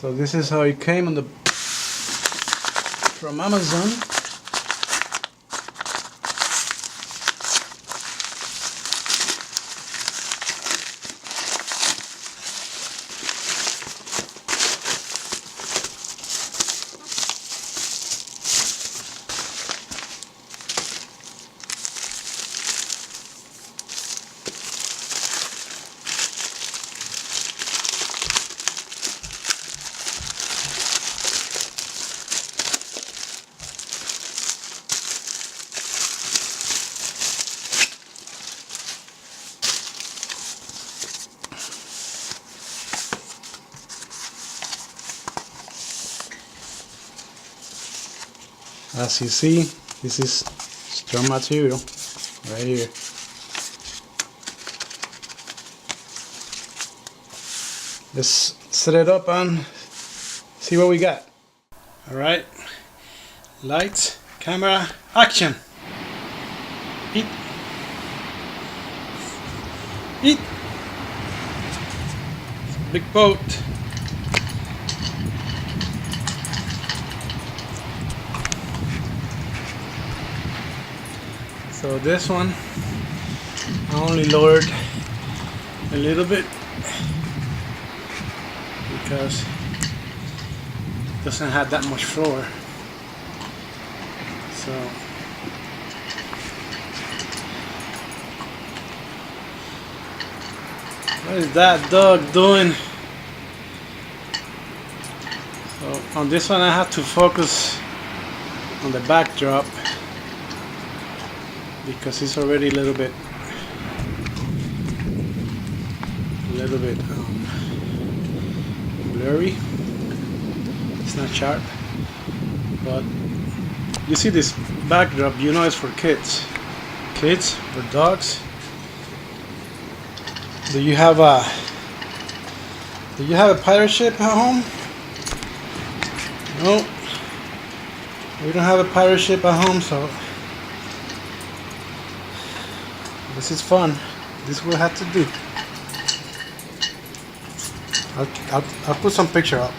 So this is how it came on the from Amazon. As you see, this is strong material right here. Let's set it up and see what we got. Alright, lights, camera, action! Eat! Eat! It's a big boat. So this one I only lowered a little bit because it doesn't have that much floor. So what is that dog doing? So on this one I have to focus on the backdrop because it's already a little bit blurry. It's not sharp, but you see this backdrop, you know it's for kids or dogs. Do you have a pirate ship at home? No, we don't have a pirate ship at home, so this is fun. This we'll have to do. I'll put some picture up.